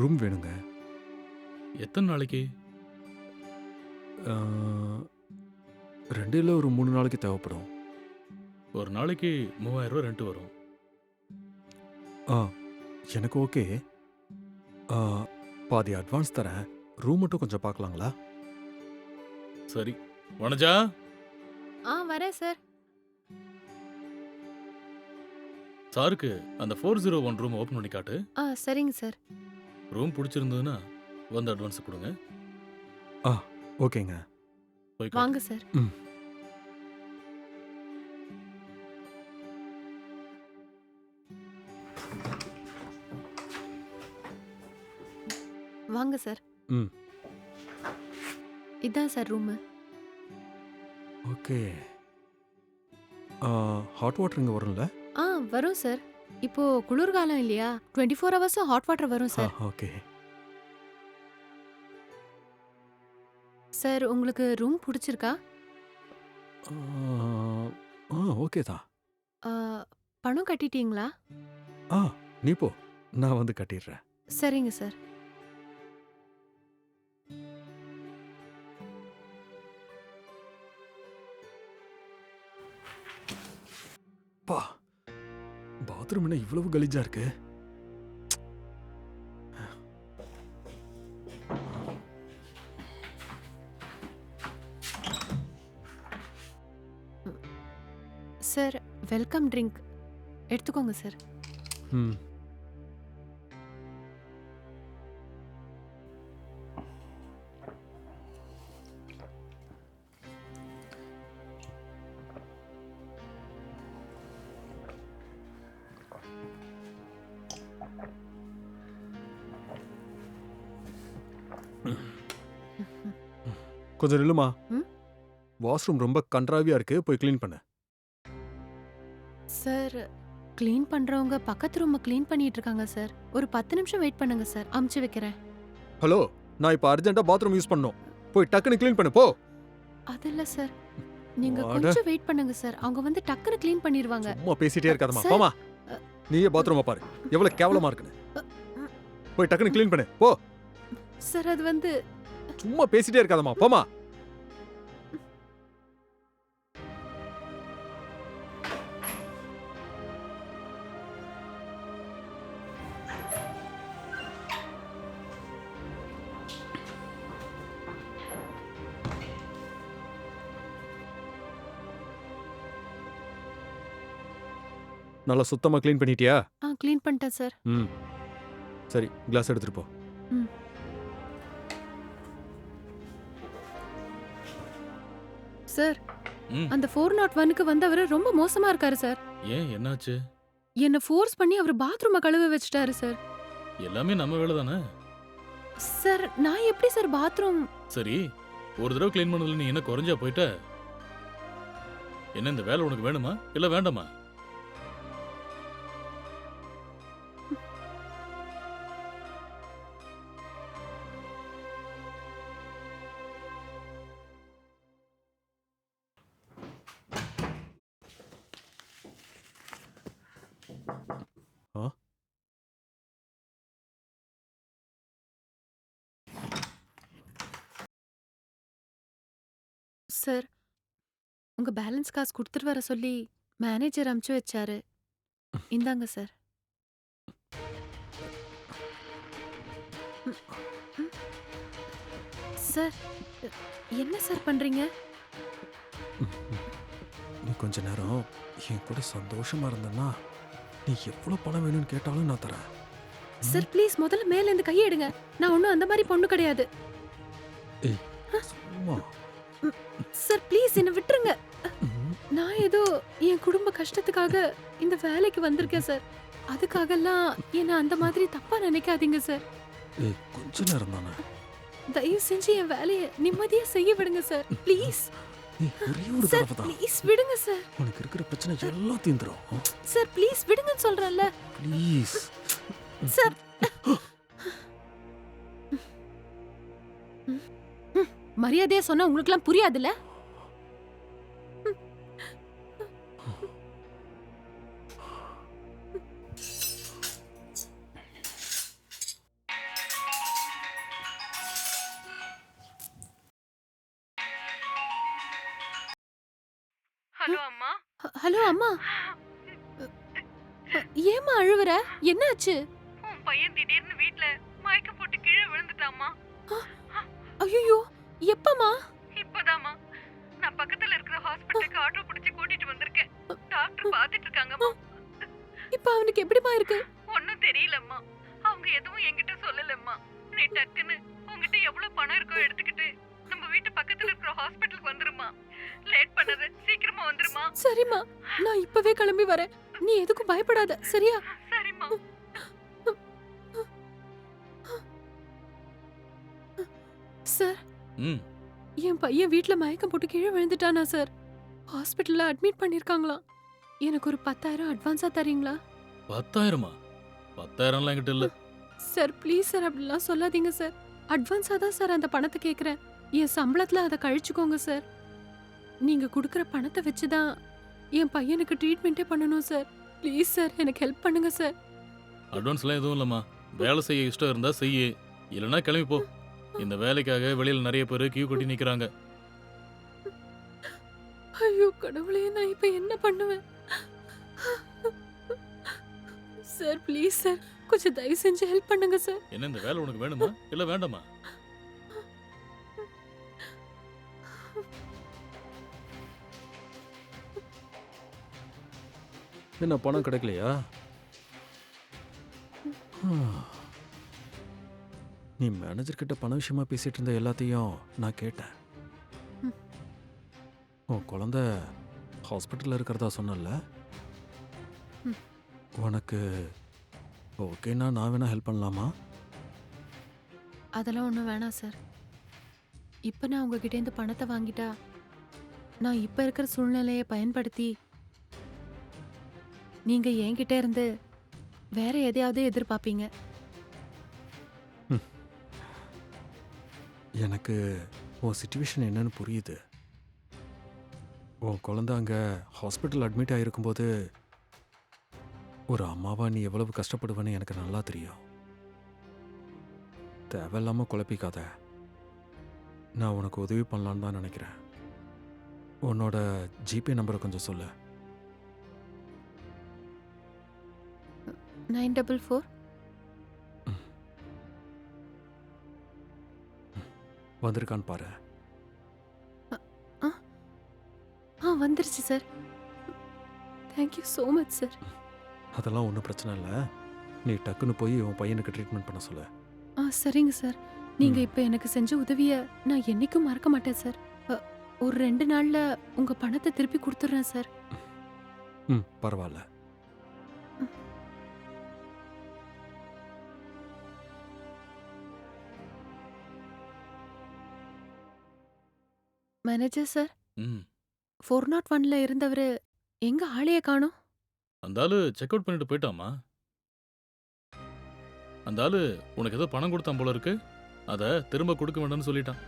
Room வேணுங்க. எத்தனை நாளைக்கு? 2 இல்ல ஒரு 3 நாளைக்கு தேவைப்படும். ஒரு நாளைக்கு 3000 ரூபாய் ரெண்ட் வரும். ஆ எனக்கு ஓகே. ஆ, பாதி அட்வான்ஸ் தரேன். ரூம் மட்டும் கொஞ்சம் பார்க்கலாங்களா? சரி. வனஜா, வரேன் சார். சாருக்கு அந்த 401 ரூம் ஓபன் பண்ணி காட்டு. சரிங்க சார். ரூம் பிடிச்சிருந்ததுன்னா வந்து அட்வான்ஸ் கொடுங்க. ஆ ஓகேங்க. போய் காட்டு. வாங்க சார். ம். வாங்க சார். ம். இதான் sir room. Okay. Hot water இங்கே வரும்ல? வரும் சார். இப்போ குளிர்காலம் இல்லையா, 24 ஹவர்ஸும் ஹாட் வாட்டர் வரும் சார். ஓகே. சார் உங்களுக்கு ரூம் பிடிச்சிருக்கா? ஓகே தான். ஆ, பணம் கட்டிட்டீங்களா? ஆ நீ போ, நான் வந்து கட்டிடுறேன். சரிங்க சார். பா, பாத்ரூம் என்ன இவ்வளவு கலீஜா இருக்கு? சார் வெல்கம் ட்ரிங்க் எடுத்துக்கோங்க சார். ம். கொஞ்சம் நில்லுமா. ம்? வாஷ்ரூம் ரொம்ப கன்றாவியா இருக்கு, போய் க்ளீன் பண்ணு. சார் க்ளீன் பண்றவங்க பக்கத்து ரூமை க்ளீன் பண்ணிட்டு இருக்காங்க சார். ஒரு 10 நிமிஷம் வெயிட் பண்ணுங்க சார், அமுச்சு வைக்கிறேன். ஹலோ, நான் இப்போ அர்ஜென்ட்டா பாத்ரூம் யூஸ் பண்ணணும். போய் டக்குன்னு க்ளீன் பண்ணு போ. அதில்ல சார், நீங்க வாட. கொஞ்சம் வெயிட் பண்ணுங்க சார், அவங்க வந்து டக்குன்னு க்ளீன் பண்ணிடுவாங்க. சும்மா பேசிட்டே இருக்காதம்மா. சார். போமா. நீயே பாத்ரூமை பாரு, எவ்வளவு கேவலமா இருக்குன்னு. போய் டக்குன்னு க்ளீன் பண்ணு போ. சார் அது வந்து சும்மா பேசிட்டே இருக்காதம்மா, போமா. நல்லா சுத்தமா க்ளீன் பண்ணிட்டியா? க்ளீன் பண்ணிட்டேன் சார். ம். சரி, கிளாஸ் எடுத்துட்டு போ. ம். சார் ம். அந்த 401க்கு வந்தவர் ரொம்ப மோசமா இருக்காரு சார். ஏன் என்னாச்சு? என்ன ஃபோர்ஸ் பண்ணி அவர் பாத்ரூமை கழுவ வச்சுட்டாரு சார். எல்லாமே நம்ம வேலை தானே. சார் நான் எப்படி சார் பாத்ரூம்? சரி, ஒரு தடவை க்ளீன் பண்ணதுல நீ என்ன குறைஞ்சா போயிட்ட? என்ன இந்த வேலை உனக்கு வேணுமா இல்ல வேண்டாமா? ஆ? சார் உங்க பேலன்ஸ் காசு கொடுத்துட்டு வர சொல்லி மேனேஜர் அமுச்சு வச்சாரு. இந்தாங்க சார். ம், ம். சார் என்ன சார் பண்றீங்க? நீ கொஞ்ச நேரம் என் கூட சந்தோஷமா இருந்தன்னா, நீ எவ்வளவு பணம் வேணும்னு கேட்டாலும் நான் தரேன். சார் ப்ளீஸ் முதல்ல மேல இருந்து கையை எடுங்க. நான் ஒன்றும் அந்த மாதிரி பொண்ணு கிடையாது. ஏய், சும்மா. சார் ப்ளீஸ் என்ன விட்டுருங்க. ம். நான் ஏதோ என் குடும்ப கஷ்டத்துக்காக இந்த வேலைக்கு வந்திருக்கேன் சார். அதுக்காகலாம் என்ன அந்த மாதிரி தப்பா நினைக்காதீங்க சார். ஏய், கொஞ்ச நேரம் தானே. தயவு செஞ்சு என் வேலையை நிம்மதியா செய்ய விடுங்க சார் ப்ளீஸ். ஏய், ஒரே ஒரு சார் தடவை தான். ப்ளீஸ் விடுங்க சார். உனக்கு இருக்கிற பிரச்சனை எல்லாம் தீந்துரும். சார் ப்ளீஸ் விடுங்கன்னு சொல்றேன்ல. ப்ளீஸ். சார் மரியாதையா சொன்னா உங்களுக்குலாம் புரியாதுல்ல? ஹலோ அம்மா. ஏம்மா அழுவுற? என்னாச்சு? உன் பையன் திடீர்னு வீட்ல மயக்கம் போட்டு கீழே விழுந்துட்டாமா. ஐயோ, எப்பமா? இப்பதாம்மா நான் பக்கத்துல இருக்கிற ஹாஸ்பிட்டலுக்கு ஆட்டோ பிடிச்சு கூட்டிட்டு வந்திருக்கேன். டாக்டர் பாத்துட்டு இருக்காங்கம்மா. இப்ப அவனுக்கு எப்படிமா இருக்கு? ஒன்னும் தெரியலம்மா. அவங்க எதுவும் என்கிட்ட சொல்லலம்மா. நீ டக்குன்னு உன்கிட்ட எவ்வளவு பணம் இருக்கோ எடுத்துக்கிட்டு நம்ம வீட்டு பக்கத்துல இருக்கிற ஹாஸ்பிட்டலுக்கு வந்துருமா. லேட் பண்ணாத, சீக்கிரமா வந்துருமா. சரிம்மா, நான் இப்பவே கிளம்பி வரேன். நீ எதுக்கும் பயப்படாத, சரியா? சரிம்மா. சார், ம் என் பையன் வீட்ல மயக்கம் போட்டு கீழே விழுந்துட்டானா சார்? ஹாஸ்பிட்டல்ல அட்மிட் பண்ணிருக்காங்களாம். எனக்கு ஒரு 10,000 அட்வான்ஸா தரீங்களா? 10,000மா? 10,000லாம் என்கிட்ட இல்ல. சார் ப்ளீஸ் சார், அப்படிலாம் சொல்லாதீங்க சார். அட்வான்ஸா தான் சார் அந்த பணத்தை கேக்குறேன். என் சம்பளத்துல அதை கழிச்சுக்கோங்க சார். நீங்க கொடுக்குற பணத்தை வச்சுதான் என் பையனுக்கு ட்ரீட்மெண்ட்டே பண்ணணும் சார். ப்ளீஸ் சார், எனக்கு ஹெல்ப் பண்ணுங்க சார். அட்வான்ஸ்லாம் எதுவும் இல்லம்மா. வேலை செய்ய இஷ்டம் இருந்தா செய்யு, இல்லைன்னா கிளம்பி போ. இந்த வேலைக்காக வெளியில நிறைய பேர் கியூ கட்டி நிக்கிறாங்க. ஐயோ கடவுளே, நான் இப்ப என்ன பண்ணுவேன்? சார் ப்ளீஸ் சார், கொஞ்சம் தயவு செஞ்சு ஹெல்ப் பண்ணுங்க சார். என்ன இந்த வேலை உனக்கு வேணுமா இல்ல வேண்டாமா? என்ன பணம் கிடைக்கலையா? நீ மேனேஜர் கிட்ட பண விஷயமா பேசிட்டு இருந்த எல்லாத்தையும் நான் கேட்டேன். ம். உன் குழந்தை ஹாஸ்பிட்டல்ல இருக்கிறதா சொன்னல. ம். உனக்கு ஓகேனா நான் வேணா ஹெல்ப் பண்ணலாமா? அதெல்லாம் ஒன்றும் வேணாம் சார். இப்போ நான் உங்ககிட்டேருந்து பணத்தை வாங்கிட்டா நான் இப்போ இருக்கிற சூழ்நிலையை பயன்படுத்தி நீங்கள் என்கிட்ட இருந்து வேற எதையாவது எதிர்பார்ப்பீங்க. எனக்கு உன் சுச்சுவேஷன் என்னன்னு புரியுது. உன் குழந்தை அங்கே ஹாஸ்பிட்டல் அட்மிட் ஆகிருக்கும்போது ஒரு அம்மாவா நீ எவ்வளவு கஷ்டப்படுவேன்னு எனக்கு நல்லா தெரியும். தேவையில்லாமல் குழப்பிக்காத. நான் உனக்கு உதவி பண்ணலான்னு தான் நினைக்கிறேன். உன்னோட ஜிபே நம்பரை கொஞ்சம் சொல்லு. 944 வந்திருக்கான்னு பாரு. வந்துருச்சு sir. Thank you so much sir. அதெல்லாம் ஒன்றும் பிரச்சனை இல்லை. நீ டக்குன்னு போய் உன் பையனுக்கு ட்ரீட்மெண்ட் பண்ண சொல்லு. சரிங்க சார். நீங்கள் இப்போ எனக்கு செஞ்ச உதவியை நான் என்னைக்கும் மறக்க மாட்டேன் சார். ஒரு 2 நாளில் உங்கள் பணத்தை திருப்பி கொடுத்துட்றேன் சார். பரவாயில்ல. மேனேஜர் சார், ம் 401ல இருந்தவர் எங்க ஆளையே காணோம்? அந்த ஆளு செக் அவுட் பண்ணிட்டு போயிட்டாமா. அந்த ஆளு உனக்கு ஏதோ பணம் கொடுத்தான் போல இருக்கு. அதை திரும்ப கொடுக்க வேண்டாம்னு சொல்லிட்டான்.